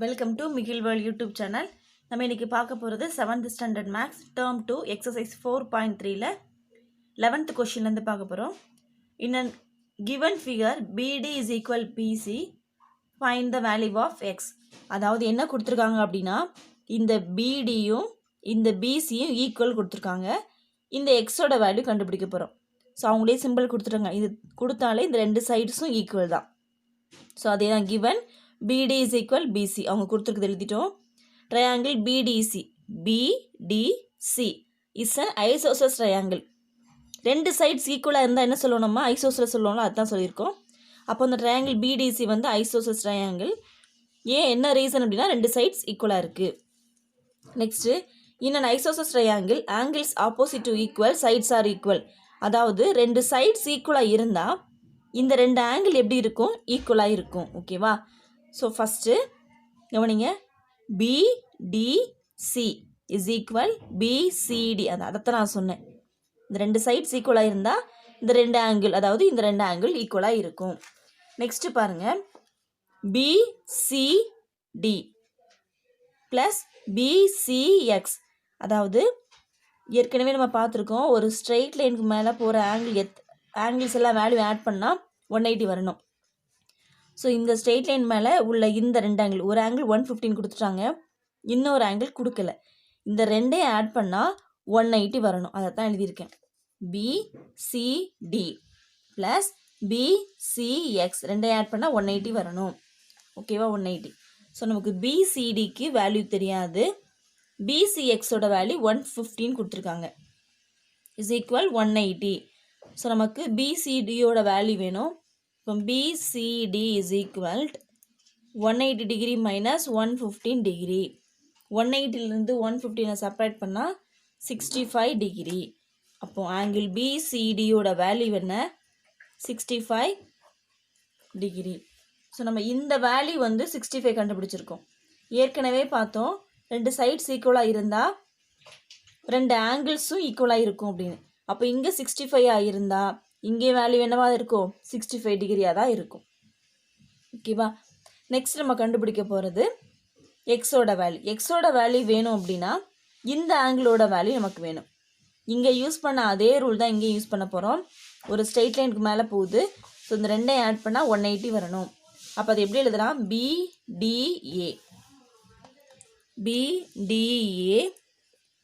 Welcome to Mikhil world YouTube channel. நம்ம இன்றைக்கி பார்க்க போகிறது 7th standard maths term 2 exercise 4.3ல 11th கொஷின்லேருந்து பார்க்க போகிறோம். In an given figure PD is equal PC find the value of X. அதாவது என்ன கொடுத்துருக்காங்க அப்படின்னா, இந்த பிடியும் இந்த பிசியும் ஈக்குவல் கொடுத்துருக்காங்க. இந்த எக்ஸோட வேல்யூ கண்டுபிடிக்க போகிறோம். ஸோ அவங்களே சிம்பிள் கொடுத்துருங்க. இது கொடுத்தாலே இந்த ரெண்டு சைட்ஸும் ஈக்குவல் தான். ஸோ அதே தான் given BD is equal BC. அவங்க கொடுத்துருக்குது எழுதிட்டோம். Triangle BDC is an isosceles triangle. ரெண்டு சைட்ஸ் ஈக்குவலாக இருந்தால் என்ன சொல்லணுமா, ஐசோசலஸ் சொல்லணும்ல, அதுதான் சொல்லியிருக்கோம். அப்போ அந்த ட்ரையாங்கிள் BDC வந்து ஐசோசலஸ் ட்ரையாங்கிள். ஏன் என்ன ரீசன் அப்படின்னா, ரெண்டு சைட்ஸ் ஈக்குவலாக இருக்குது. Next, in an isosceles triangle angles opposite to equal sides are equal. அதாவது ரெண்டு சைட்ஸ் ஈக்குவலாக இருந்தால் இந்த ரெண்டு ஆங்கிள் எப்படி இருக்கும், ஈக்குவலாக இருக்கும். ஓகேவா? ஸோ ஃபஸ்ட்டு கவனிங்க, BDC இஸ் ஈக்குவல் BCD. அதைத்தான் நான் சொன்னேன். இந்த ரெண்டு சைட்ஸ் ஈக்குவலாக இருந்தால் இந்த ரெண்டு ஆங்கிள், அதாவது இந்த ரெண்டு ஆங்கிள் ஈக்குவலாக இருக்கும். நெக்ஸ்ட்டு பாருங்கள், BCD ப்ளஸ் BCX. அதாவது ஏற்கனவே நம்ம பார்த்துருக்கோம், ஒரு ஸ்ட்ரெயிட் லைனுக்கு மேலே போகிற ஆங்கிள்ஸ் எல்லாம் வேல்யூ ஆட் பண்ணால் 180 வரணும். ஸோ இந்த ஸ்ட்ரெயிட் லைன் மேலே உள்ள இந்த ரெண்டு ஆங்கிள், ஒரு ஆங்கிள் 115 கொடுத்துட்டாங்க, இன்னொரு ஆங்கிள் கொடுக்கல. இந்த ரெண்டையும் ஆட் பண்ணால் 180 வரணும். அதை தான் எழுதியிருக்கேன். BCD ப்ளஸ் BCX ரெண்டையும் ஆட் பண்ணால் 180 வரணும். ஓகேவா? 180. ஸோ நமக்கு BCDக்கு வேல்யூ தெரியாது. BCXோட வேல்யூ 115 கொடுத்துருக்காங்க. Is equal 180. ஸோ நமக்கு BCDயோட வேல்யூ வேணும். இப்போ BCD is equal 180 degree minus 115 degree. 180லேருந்து 115 செப்பரேட் பண்ணால் 65 டிகிரி. அப்போது ஆங்கிள் BCDயோட வேல்யூ என்ன, 65 டிகிரி. ஸோ நம்ம இந்த வேல்யூ வந்து 65 கண்டுபிடிச்சிருக்கோம். ஏற்கனவே பார்த்தோம், ரெண்டு சைட்ஸ் ஈக்குவலாக இருந்தால் ரெண்டு ஆங்கிள்ஸும் ஈக்குவலாக இருக்கும் அப்படின்னு. அப்போ இங்கே 65 இருந்தால் இங்கே வேல்யூ என்னவா இருக்கும், 65 டிகிரியாக தான் இருக்கும். ஓகேவா? நெக்ஸ்ட் நம்ம கண்டுபிடிக்க போகிறது எக்ஸோட வேல்யூ. எக்ஸோட வேல்யூ வேணும் அப்படின்னா இந்த ஆங்கிளோட வேல்யூ நமக்கு வேணும். இங்கே யூஸ் பண்ண அதே ரூல் தான் இங்கே யூஸ் பண்ண போகிறோம். ஒரு ஸ்ட்ரெயிட் லைனுக்கு மேலே போகுது. ஸோ இந்த ரெண்டையும் ஆட் பண்ணால் 180 வரணும். அப்போ அது எப்படி எழுதலாம், BDA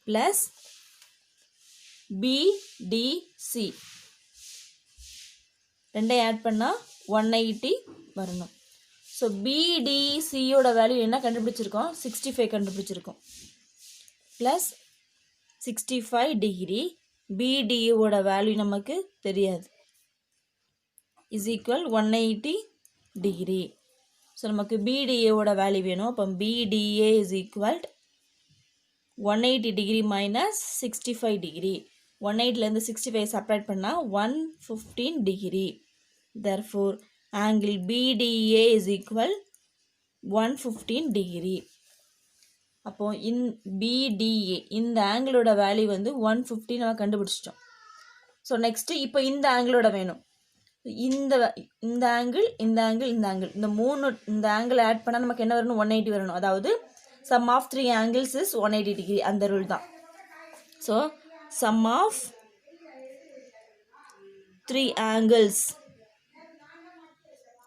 ப்ளஸ் BDC ரெண்டையும் ஆட் பண்ணால் 180 வரணும். ஸோ BDCயோட வேல்யூ என்ன கண்டுபிடிச்சிருக்கோம், 65 கண்டுபிடிச்சிருக்கோம். ப்ளஸ் 65 டிகிரி, BDயோட வேல்யூ நமக்கு தெரியாது, இஸ் ஈக்குவல் 180 டிகிரி. ஸோ நமக்கு BDAவோட வேல்யூ வேணும். அப்போ BDA is equal 180 degree minus 65 degree. 180லேருந்து 65 செப்பரேட் பண்ணால் 115 degree. Therefore, angle BDA is equal 115 degree. அப்போ BDA இந்த ஆங்கிளோட வேல்யூ வந்து 115 நம்ம கண்டுபிடிச்சிட்டோம். ஸோ நெக்ஸ்ட்டு இப்போ இந்த ஆங்கிளோட வேணும். இந்த ஆங்கிள் இந்த மூணு இந்த ஆங்கிள் ஆட் பண்ணால் நமக்கு என்ன வரணும், 180 வரணும். அதாவது sum of 3 angles is 180 degree. அந்த ரூல் தான். So sum of 3 angles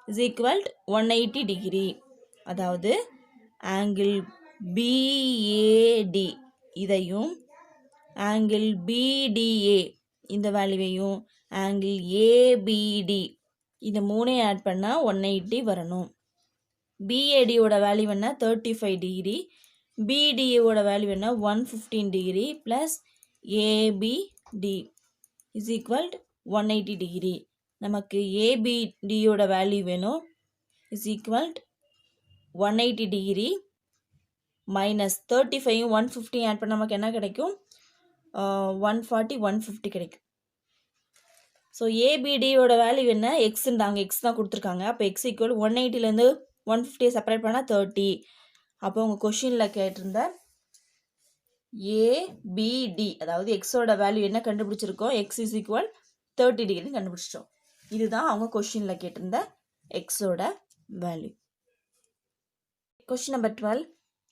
is equal 180 degree. அதாவது ஆங்கிள் BAD இதையும் ஆங்கிள் BDA இந்த வேல்யூவையும் ஆங்கிள் ABD இந்த மூணையும் ஆட் பண்ணால் 180 வரணும். BADயோட வேல்யூ என்ன, 35 டிகிரி. BDAவோட வேல்யூ என்ன, 115 degree plus ABD is equal 180 degree. நமக்கு ABDயோட வேல்யூ வேணும், is equal 180 degree minus 35 150 add பண்ண நமக்கு என்ன கிடைக்கும், 140 150 கிடைக்கும். ஸோ ABDயோட வேல்யூ என்ன, எக்ஸுண்டாங்க, எக்ஸ் தான் கொடுத்துருக்காங்க. அப்போ எக்ஸ் ஈக்குவல் 180லேருந்து 150 செப்பரேட் பண்ணால் 30. அப்போ உங்கள் கொஷினில் கேட்டிருந்த ABD அதாவது எக்ஸோட வேல்யூ என்ன கண்டுபிடிச்சிருக்கோம், எக்ஸ் இஸ் ஈக்குவல் 30 டிகிரி கண்டுபிடிச்சிட்டோம். இதுதான் அவங்க கொஷினில் கேட்டிருந்த எக்ஸோட வேல்யூ. Question number 12.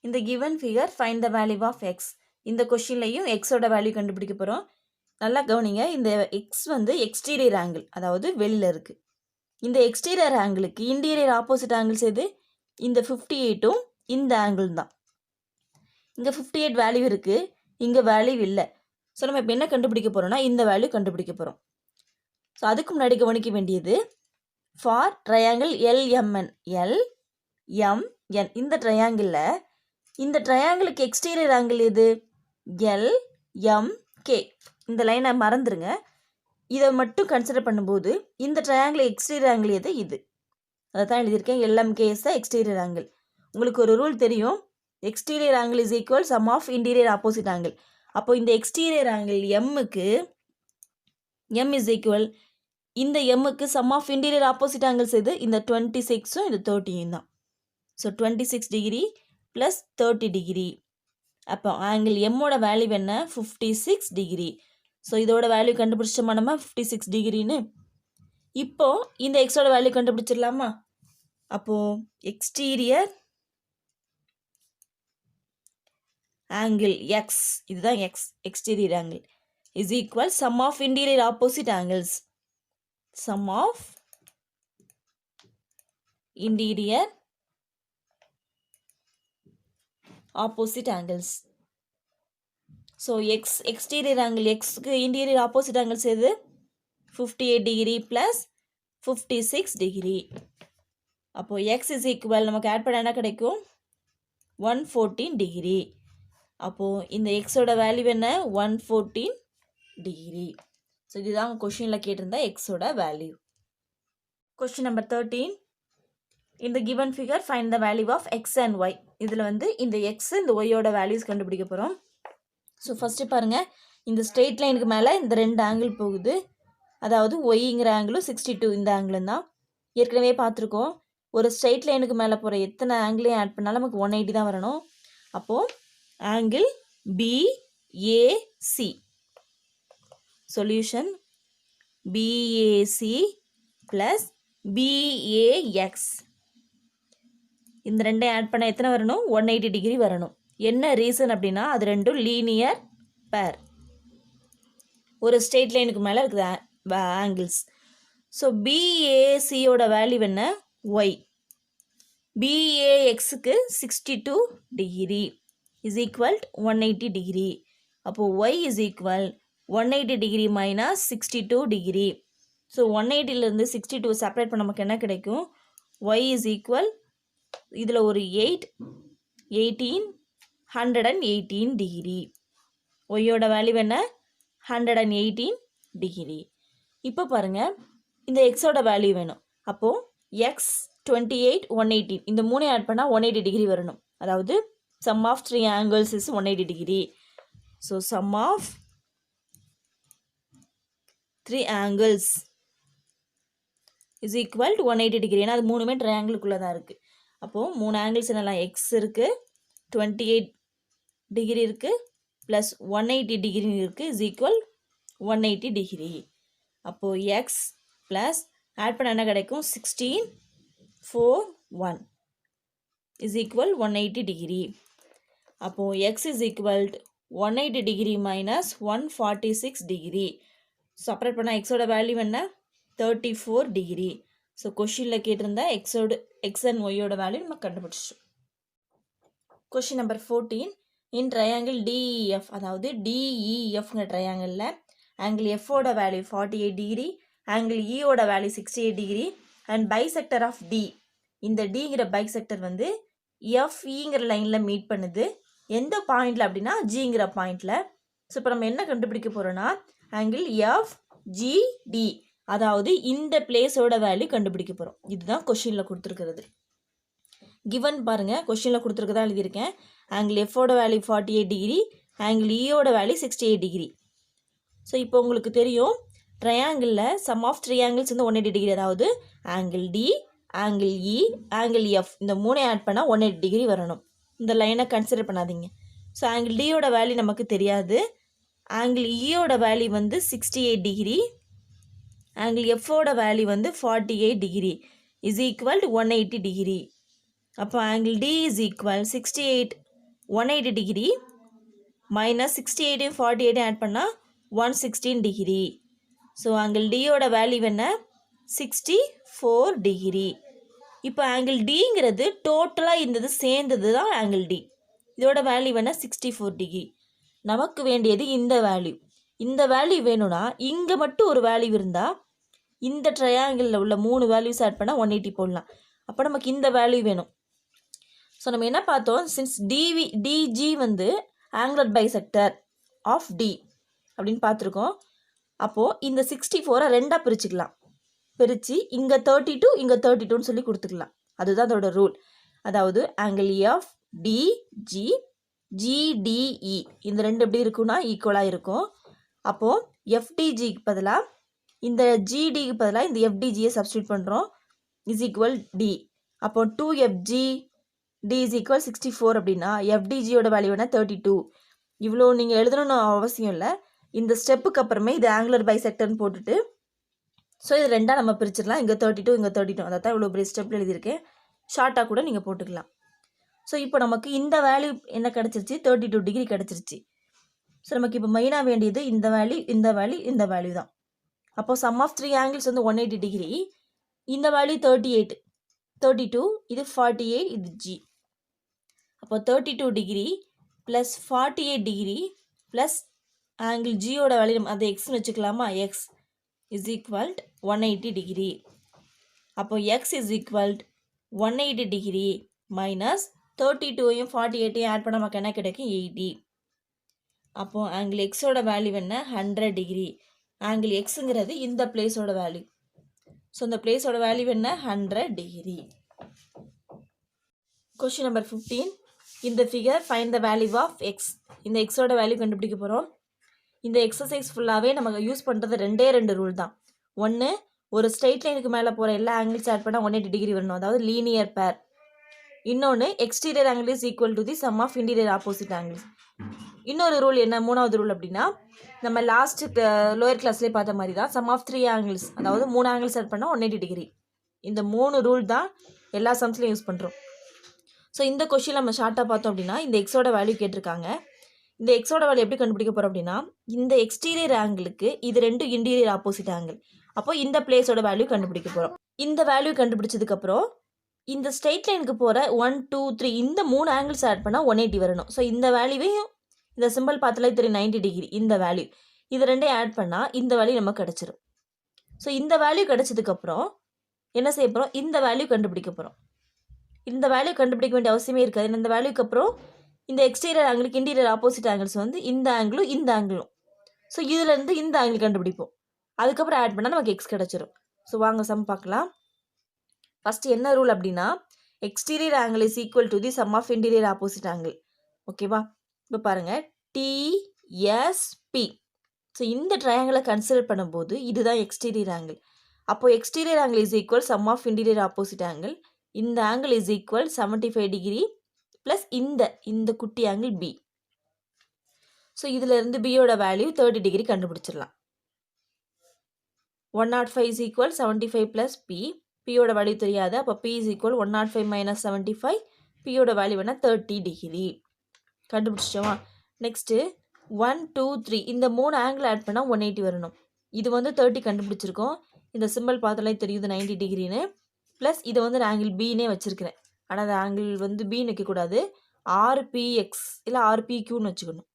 இந்த given figure find the value of X. இந்த கொஷின்லையும் எக்ஸோட வேல்யூ கண்டுபிடிக்க போகிறோம். நல்லா கவனிங்க. இந்த எக்ஸ் வந்து எக்ஸ்டீரியர் ஆங்கிள், அதாவது வெளியில் இருக்குது. இந்த எக்ஸ்டீரியர் ஆங்கிளுக்கு இன்டீரியர் ஆப்போசிட் ஆங்கிள்ஸ் எது? இந்த 58ம் இந்த ஆங்கிள் தான். இங்கே 58 வேல்யூ இருக்குது, இங்கே வேல்யூ இல்லை. ஸோ நம்ம இப்போ என்ன கண்டுபிடிக்க போகிறோம்னா இந்த வேல்யூ கண்டுபிடிக்க போகிறோம். ஸோ அதுக்கு முன்னாடி கவனிக்க வேண்டியது ஃபார் ட்ரையாங்கிள் LMN. LMN இந்த ட்ரையாங்கிளில் இந்த ட்ரையாங்கிளுக்கு எக்ஸ்டீரியர் ஆங்கிள் எது? LMK. இந்த லைனை மறந்துடுங்க. இதை மட்டும் கன்சிடர் பண்ணும்போது இந்த ட்ரையாங்கிள் எக்ஸ்டீரியர் ஆங்கிள் எது? இது. அதை தான் எழுதியிருக்கேன். LMK is the exterior angle. உங்களுக்கு ஒரு ரூல் தெரியும், exterior angle is equal sum of interior opposite angle. அப்போ இந்த எக்ஸ்டீரியர் ஆங்கிள் எம்முக்கு M இஸ் ஈக்குவல் இந்த எம்முக்கு sum of interior opposite angles எது? இந்த 26ம் இந்த 30யும் தான். So 26 degree plus 30 degree. அப்போ ஆங்கிள் எம்மோட வேல்யூ என்ன? 56 டிகிரி. ஸோ இதோட வேல்யூ கண்டுபிடிச்சோமா நம்ம 56 டிகிரின்னு. இப்போ இந்த எக்ஸோட வேல்யூ கண்டுபிடிச்சிடலாமா? அப்போது எக்ஸ்டீரியர் ஆங்கிள் எக்ஸ், இதுதான் X, exterior angle is equal sum of interior opposite angles. Sum of interior opposite angles. So x exterior angle x க்கு interior opposite angles எது? 58 degree plus 56 degree. அப்போ x is equal நமக்கு add பண்ண என்ன கிடைக்கும்? 114 degree. அப்போ இந்த x ஓட வேல்யூ என்ன? 114 degree. ஸோ இதுதான் கொஷினில் கேட்டிருந்தா x ஓட வேல்யூ. Question number 13. இந்த given figure find the value of x and y. இதில் வந்து இந்த x இந்த yயோட வேல்யூஸ் கண்டுபிடிக்க போகிறோம். ஸோ ஃபஸ்ட்டு பாருங்கள், இந்த ஸ்ட்ரெயிட் லைனுக்கு மேலே இந்த ரெண்டு ஆங்கிள் போகுது. அதாவது ஒய்ங்கிற ஆங்கிளும் 62 இந்த ஆங்கிளும் தான். ஏற்கனவே பார்த்துருக்கோம், ஒரு ஸ்ட்ரெயிட் லைனுக்கு மேலே போகிற எத்தனை ஆங்கிளையும் ஆட் பண்ணாலும் நமக்கு 180 தான் வரணும். அப்போது angle BAC solution BAC plus BAX. இந்த ரெண்டையும் ஆட் பண்ண எத்தனை வரணும்? 180 டிகிரி வரணும். என்ன ரீசன் அப்படின்னா அது ரெண்டும் லீனியர் பேர், ஒரு ஸ்ட்ரெயிட் லைனுக்கு மேலே இருக்குது ஆங்கிள்ஸ். ஸோ BACயோட வேல்யூ என்ன? ஒய். BAXக்கு 62 டிகிரி இஸ் ஈக்குவல் 180 டிகிரி. அப்போது Y is equal 180 degree minus 62 degree. So 180லேருந்து 62 செப்பரேட் பண்ண நமக்கு என்ன கிடைக்கும்? ஒய் இஸ் ஈக்குவல் இதில் ஒரு 18 118 டிகிரி. ஒய்யோட வேல்யூ என்ன? 118 டிகிரி. இப்போ பாருங்கள், இந்த எக்ஸோட வேல்யூ வேணும். அப்போது எக்ஸ் 28 118 இந்த மூணு ஆட் பண்ணால் 180 டிகிரி வரணும். அதாவது sum of 3 angles is 180 degree. So sum of 3 angles is equal to 180 degree. ஏன்னா அது மூணுமே ட்ரையாங்கிளுக்குள்ளே தான் இருக்குது. அப்போது 3 ஆங்கிள்ஸ் என்னெல்லாம்? எக்ஸ் இருக்குது, 28 டிகிரி இருக்குது, ப்ளஸ் 180 டிகிரி இருக்குது, இஸ் ஈக்குவல் 180 டிகிரி. அப்போது எக்ஸ் ப்ளஸ் ஆட் பண்ண என்ன கிடைக்கும்? 16 4 1 இஸ் ஈக்குவல் 180 டிகிரி. அப்போது X is equal 180 degree minus 146 degree. Separate பண்ணால் எக்ஸோட வேல்யூ என்ன? 34 டிகிரி. ஸோ கொஷினில் கேட்டிருந்தா எக்ஸ் அண்ட் ஒய்யோட வேல்யூ நம்ம கண்டுபிடிச்சோம். Question number 14. In triangle DEF, அதாவது DEFங்கிற ட்ரையாங்கிளில் ஆங்கிள் எஃபோட வேல்யூ 48 டிகிரி, ஆங்கிள் இயோட value 68 degree and bisector of D. இந்த டிங்கிற பைசெக்டர் வந்து எஃப்இங்கிற லைனில் மீட் பண்ணுது. எந்த பாயிண்டில் அப்படின்னா ஜிங்கிற பாயிண்டில். ஸோ இப்போ நம்ம என்ன கண்டுபிடிக்க போகிறோன்னா ஆங்கிள் FGD, அதாவது இந்த பிளேஸோட வேல்யூ கண்டுபிடிக்க போகிறோம். இதுதான் கொஷினில் கொடுத்துருக்கிறது. கிவன் பாருங்கள், கொஷினில் கொடுத்துருக்கதா எழுதியிருக்கேன். ஆங்கிள் எஃபோட வேல்யூ 48 டிகிரி, ஆங்கிள் இயோட வேல்யூ 68 டிகிரி. ஸோ இப்போ உங்களுக்கு தெரியும் ட்ரையாங்கிளில் சம் ஆஃப் 3 angles வந்து 180 டிகிரி. அதாவது angle D, angle E, angle F இந்த மூணு ஆட் பண்ணால் 180 டிகிரி வரணும். இந்த லைனை கன்சிடர் பண்ணாதீங்க. ஸோ ஆங்கிள் டியோட வேல்யூ நமக்கு தெரியாது. ஆங்கிள் இயோட வேல்யூ வந்து 68 டிகிரி, ஆங்கிள் எஃபோட வேல்யூ வந்து 48 degree is equal to 180 degree. அப்போ angle D is equal 180 degree minus 68 48 add பண்ணால் 116 டிகிரி. ஸோ ஆங்கிள் டியோட வேல்யூ என்ன 64 டிகிரி. இப்போ ஆங்கிள் டிங்கிறது டோட்டலாக இருந்தது சேர்ந்தது தான் ஆங்கிள் டி. இதோட வேல்யூ என்ன 64 டிகிரி. நமக்கு வேண்டியது இந்த வேல்யூ. இந்த வேல்யூ வேணும்னா இங்கே மட்டும் ஒரு வேல்யூ இருந்தால் இந்த ட்ரையாங்கிளில் உள்ள 3 வேல்யூஸ் ஆட் பண்ணால் 180 போடலாம். அப்போ நமக்கு இந்த வேல்யூ வேணும். ஸோ நம்ம என்ன பார்த்தோம், சின்ஸ் டிஜி வந்து ஆங்குலர் பைசெக்டர் ஆஃப் டி அப்படின்னு பார்த்துருக்கோம். அப்போது இந்த 64 ரெண்டாக பிரிச்சுக்கலாம். பிரித்து இங்கே 32 இங்கே 32ன்னு சொல்லி கொடுத்துக்கலாம். அதுதான் அதோட ரூல். அதாவது ஆங்கிள் ஆஃப் டிஜி ஜிடிஇ இந்த ரெண்டு எப்படி இருக்குன்னா ஈக்குவலாக இருக்கும். அப்போது எஃப்டிஜிக்கு பதிலாக இந்த ஜிடிக்கு பதிலாக இந்த எஃப்டிஜியை சப்ஸ்டியூட் பண்ணுறோம். Is equal D. அப்போ 2FG டி இஸ் ஈக்குவல் 64 அப்படின்னா எஃப்டிஜியோட வேல்யூ என்ன 32. இவ்வளோ நீங்கள் எழுதணும்னு அவசியம் இல்லை. இந்த ஸ்டெப்புக்கு அப்புறமே இது ஆங்குலர் பைசெக்டர்னு போட்டுட்டு ஸோ இது ரெண்டாக நம்ம பிரிச்சிடலாம். இங்கே 32 இங்கே 32 அதை தான் இவ்வளோ பெரிய ஸ்டெப்பில் எழுதியிருக்கேன். ஷார்ட்டாக கூட நீங்கள் போட்டுக்கலாம். ஸோ இப்போ நமக்கு இந்த வேல்யூ என்ன கிடச்சிருச்சு 32 டிகிரி கிடச்சிருச்சு. ஸோ நமக்கு இப்போ மெயினாக வேண்டியது இந்த வேல்யூ இந்த வேல்யூ இந்த வேல்யூ தான். அப்போது சம் ஆஃப் 3 ஆங்கிள்ஸ் வந்து 180 டிகிரி. இந்த வேல்யூ 38 32 இது 48 இது ஜி. அப்போ 32 degree plus 48 degree plus angle ஜியோட வேல்யூ அதை எக்ஸ்னு வச்சுக்கலாமா. X is equal 180 degree. அப்போ X is equal 180 degree minus 32ஐயும் 48ஐயும் ஆட் பண்ண நமக்கு என்ன கிடைக்கும் 80. அப்போது ஆங்கிள் எக்ஸோட வேல்யூ என்ன 100 டிகிரி. ஆங்கிள் எக்ஸுங்கிறது இந்த பிளேஸோட வேல்யூ. ஸோ இந்த பிளேஸோட வேல்யூ என்ன 100 டிகிரி. Question number 15. இந்த figure find the value of X. இந்த எக்ஸோட வேல்யூ கண்டுபிடிக்க போகிறோம். இந்த எக்ஸசைஸ் ஃபுல்லாகவே நமக்கு யூஸ் பண்ணுறது ரெண்டு ரூல் தான். ஒன்று, ஒரு ஸ்ட்ரெயிட் லைனுக்கு மேலே போகிற எல்லா ஆங்கிள்ஸ் ஆட் பண்ணால் 180 டிகிரி வரணும், அதாவது லீனியர் பேர். இன்னொன்று, exterior angle is equal to the sum of interior opposite angles. இன்னொரு ரூல் என்ன, மூணாவது ரூல் அப்படின்னா நம்ம லாஸ்ட் லோயர் கிளாஸ்லேயே பார்த்த மாதிரி தான் சம் ஆஃப் 3 ஆங்கிள்ஸ், அதாவது 3 ஆங்கிள்ஸ் ஆட் பண்ணால் 180 டிகிரி. இந்த 3 ரூல் தான் எல்லா சம்ஸ்லையும் யூஸ் பண்ணுறோம். ஸோ இந்த கொஸ்டின் நம்ம ஷார்ட்டாக பார்த்தோம் அப்படின்னா இந்த எக்ஸோட வேல்யூ கேட்டிருக்காங்க. இந்த எக்ஸோட வேல்யூ எப்படி கண்டுபிடிக்க போகிறோம் அப்படின்னா இந்த எக்ஸ்டீரியர் ஆங்கிளுக்கு இது ரெண்டும் இன்டீரியர் ஆப்போசிட் ஆங்கிள். அப்போ இந்த பிளேஸோட வேல்யூ கண்டுபிடிக்க போகிறோம். இந்த வேல்யூ கண்டுபிடிச்சதுக்கப்புறம் இந்த ஸ்ட்ரெயிட் லைனுக்கு போகிற 1 2 3 இந்த 3 ஆங்கிள்ஸ் ஆட் பண்ணால் 180 வரணும். ஸோ இந்த வேல்யூவையும் இந்த சிம்பிள் பார்த்தாலே தெரியும் 90 டிகிரி இந்த வேல்யூ. இது ரெண்டையும் ஆட் பண்ணால் இந்த வேல்யூ நமக்கு கிடச்சிரும். ஸோ இந்த வேல்யூ கிடச்சதுக்கப்புறம் என்ன செய்ய போகிறோம், இந்த வேல்யூ கண்டுபிடிக்க போகிறோம். இந்த வேல்யூ கண்டுபிடிக்க வேண்டிய அவசியமே இருக்காது. இந்த வேல்யூக்கு அப்புறம் இந்த எக்ஸ்டீரியர் ஆங்கிளுக்கு இன்டீரியர் ஆப்போசிட் ஆங்கிள்ஸ் வந்து இந்த ஆங்கிளும் இந்த ஆங்கிளும். ஸோ இதுலேருந்து இந்த ஆங்கிள் கண்டுபிடிப்போம். அதுக்கப்புறம் ஆட் பண்ணால் நமக்கு எக்ஸ் கிடச்சிரும். ஸோ வாங்க சம் பார்க்கலாம். ஃபஸ்ட்டு என்ன ரூல் அப்படின்னா exterior angle is equal to the sum of interior opposite angle. ஓகேவா? இப்போ பாருங்கள் டிஎஸ்பி. ஸோ இந்த ட்ரையாங்கிளை கன்சிடர் பண்ணும்போது இதுதான் எக்ஸ்டீரியர் ஆங்கிள். அப்போது exterior angle is equal sum of interior opposite angle. இந்த angle is equal 75 degree plus இந்த குட்டி ஆங்கிள் பி. ஸோ இதிலிருந்து பியோட வேல்யூ 30 டிகிரி கண்டுபிடிச்சிடலாம். 105 இஸ் ஈக்குவல் 75 ப்ளஸ் பி. பியோட வேல்யூ தெரியாது. அப்போ பி இஸ் ஈக்குவல் 105 மைனஸ் 75. பியோட வேல்யூ வேணால் 30 டிகிரி கண்டுபிடிச்சிட்டோமா. நெக்ஸ்ட்டு 1 2 3 இந்த 3 ஆங்கிள் ஆட் பண்ணால் 180 வரணும். இது வந்து 30 கண்டுபிடிச்சிருக்கோம். இந்த சிம்பிள் பார்த்தாலே தெரியுது 90 டிகிரின்னு. ப்ளஸ் இதை வந்து நான் ஆங்கிள் பின்னே வச்சுருக்கிறேன். ஆனால் அந்த ஆங்கிள் வந்து பின்னு வைக்கக்கூடாது, ஆர்பிஎக்ஸ் இல்லை ஆர்பிக்யூன்னு வச்சுக்கணும்.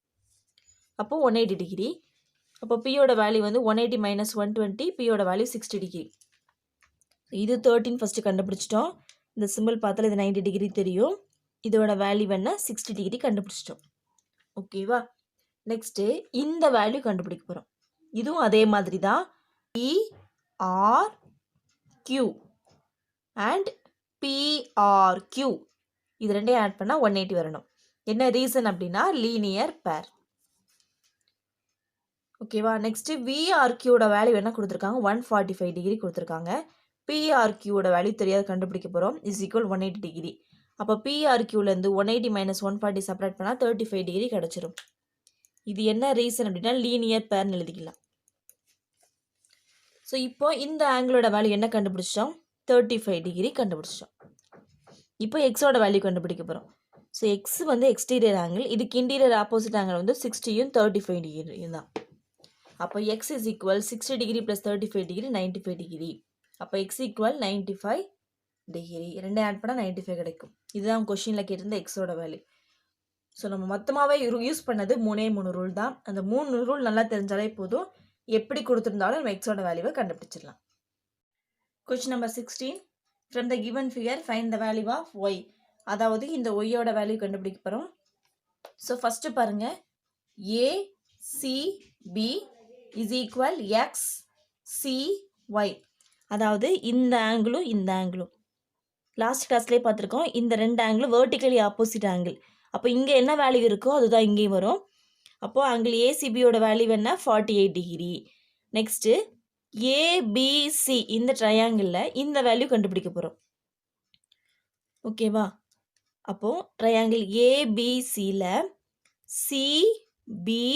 அப்போது 180 டிகிரி. அப்போ பியோட வேல்யூ வந்து 180 மைனஸ் 120. பியோட வேல்யூ 60 டிகிரி. இது 13 ஃபஸ்ட்டு கண்டுபிடிச்சிட்டோம். இந்த சிம்பிள் பார்த்தாலும் இது 90 டிகிரி தெரியும். இதோட வேல்யூ வேணா 60 டிகிரி கண்டுபிடிச்சிட்டோம். ஓகேவா? நெக்ஸ்ட்டு இந்த வேல்யூ கண்டுபிடிக்க போகிறோம். இதுவும் அதே மாதிரி தான். பிஆர்கியூ அண்ட் பிஆர்கியூ இது ரெண்டையும் ஆட் பண்ணால் 180 வரணும். என்ன ரீசன் அப்படின்னா லீனியர் பேர். ஓகேவா? நெக்ஸ்ட்டு விஆர்கியூட வேல்யூ என்ன கொடுத்துருக்காங்க 145 டிகிரி கொடுத்துருக்காங்க. பிஆர்கியூட வேல்யூ தெரியாது கண்டுபிடிக்க போகிறோம். Is equal 180 degree. அப்போ பிஆர்கியூலேருந்து 180 மைனஸ் 140 செப்பரேட் பண்ணால் 35 டிகிரி கிடச்சிரும். இது என்ன ரீசன் அப்படின்னா லீனியர் பேர்னு எழுதிக்கலாம். ஸோ இப்போ இந்த ஆங்கிளோட வேல்யூ என்ன கண்டுபிடிச்சோம் 35 டிகிரி கண்டுபிடிச்சோம். இப்போ எக்ஸோட வேல்யூ கண்டுபிடிக்க போகிறோம். ஸோ எக்ஸ் வந்து எக்ஸ்டீரியர் ஆங்கிள், இதுக்கு இன்டீரியர் ஆப்போசிட் ஆங்கிள் வந்து 60யும் 35 டிகிரியும் தான். அப்போ X is equal 60 degree plus 35 degree 95 degree. அப்போ எக்ஸ் ஈக்குவல் 95 டிகிரி. ரெண்டே ஆட் பண்ணால் 95 கிடைக்கும். இதுதான் கொஷினில் கேட்டிருந்த எக்ஸோட வேல்யூ. ஸோ நம்ம மொத்தமாகவே யூஸ் பண்ணது 3 ரூல் தான். அந்த 3 ரூல் நல்லா தெரிஞ்சாலே போதும், எப்படி கொடுத்துருந்தாலும் நம்ம எக்ஸோட வேல்யூவை கண்டுபிடிச்சிடலாம். Question number 16. From the given figure find the value of y. அதாவது இந்த ஒய்யோட வேல்யூ கண்டுபிடிக்க போகிறோம். ஸோ ஃபஸ்ட்டு பாருங்கள், ACB is equal XCY. அதாவது இந்த ஆங்கிளும் இந்த ஆங்கிளும் லாஸ்ட் கிளாஸ்லேயே பார்த்துருக்கோம். இந்த ரெண்டு ஆங்கிளும் வேர்ட்டிக்கலி ஆப்போசிட் ஆங்கிள். அப்போ இங்கே என்ன வேல்யூ இருக்கோ அதுதான் இங்கேயும் வரும். அப்போது ஆங்கிள் ஏசிபியோட வேல்யூ என்ன 48 டிகிரி. நெக்ஸ்ட்டு ஏபிசி இந்த ட்ரையாங்கிளில் இந்த வேல்யூ கண்டுபிடிக்க போகிறோம். ஓகேவா? அப்போது ட்ரையாங்கிள் ஏபிசியில் சிபிடி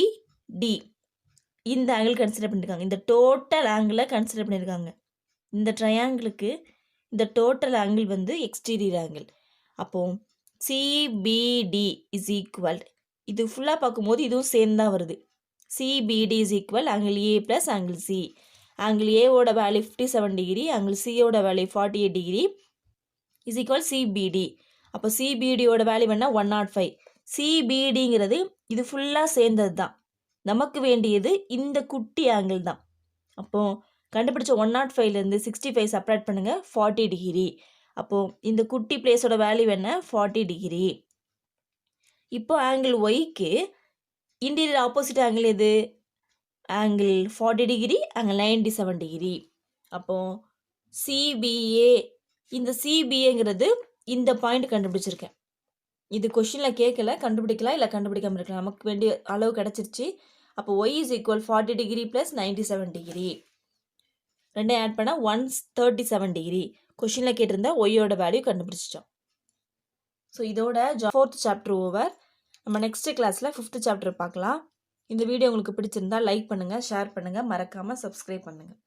இந்த ஆங்கிள் கன்சிடர் பண்ணியிருக்காங்க. இந்த டோட்டல் ஆங்கிளை கன்சிடர் பண்ணியிருக்காங்க. இந்த ட்ரையாங்கிளுக்கு இந்த டோட்டல் ஆங்கிள் வந்து எக்ஸ்டீரியர் ஆங்கிள். அப்போது சிபிடி இஸ் ஈக்குவல், இது ஃபுல்லாக பார்க்கும்போது இதுவும் சேம் தான் வருது. CBD is equal angle A plus angle C. Angle ஏவோட வேல்யூ 57 டிகிரி, ஆங்கிள் சியோட value 48 degree is equal CBD. அப்போ சிபிடியோட வேல்யூ என்ன 105. சிபிடிங்கிறது இது ஃபுல்லாக சேர்ந்தது தான். நமக்கு வேண்டியது இந்த குட்டி ஆங்கிள் தான். அப்போது கண்டுபிடிச்ச 105லேருந்து 65 செப்பரேட் பண்ணுங்கள், 40 டிகிரி. அப்போது இந்த குட்டி பிளேஸோட வேல்யூ என்ன 40 டிகிரி. இப்போ ஆங்கிள் ஒய்க்கு இன்டீரியர் ஆப்போசிட் ஆங்கிள் எது? Angle 40 degree, angle 97 degree. அப்போது சிபிஏ, இந்த சிபிஏங்கிறது இந்த பாயிண்ட் கண்டுபிடிச்சிருக்கேன். இது கொஷினில் கேட்கல, கண்டுபிடிக்கலாம் இல்லை கண்டுபிடிக்காமல் இருக்கலாம். நமக்கு வேண்டிய அளவு கிடச்சிருச்சு. அப்போ Y is equal 40 degree plus 97 degree. ரெண்டையும் ஆட் பண்ணால் 137 டிகிரி. கொஷினில் கேட்டிருந்தா ஒய்யோட வேல்யூ கண்டுபிடிச்சிட்டோம். ஸோ இதோட 4th சாப்டர் ஓவர். நம்ம நெக்ஸ்ட் கிளாஸில் 5th சாப்டர் பார்க்கலாம். இந்த வீடியோ உங்களுக்கு பிடிச்சிருந்தா லைக் பண்ணுங்கள், ஷேர் பண்ணுங்கள், மறக்காமல் சப்ஸ்கிரைப் பண்ணுங்கள்.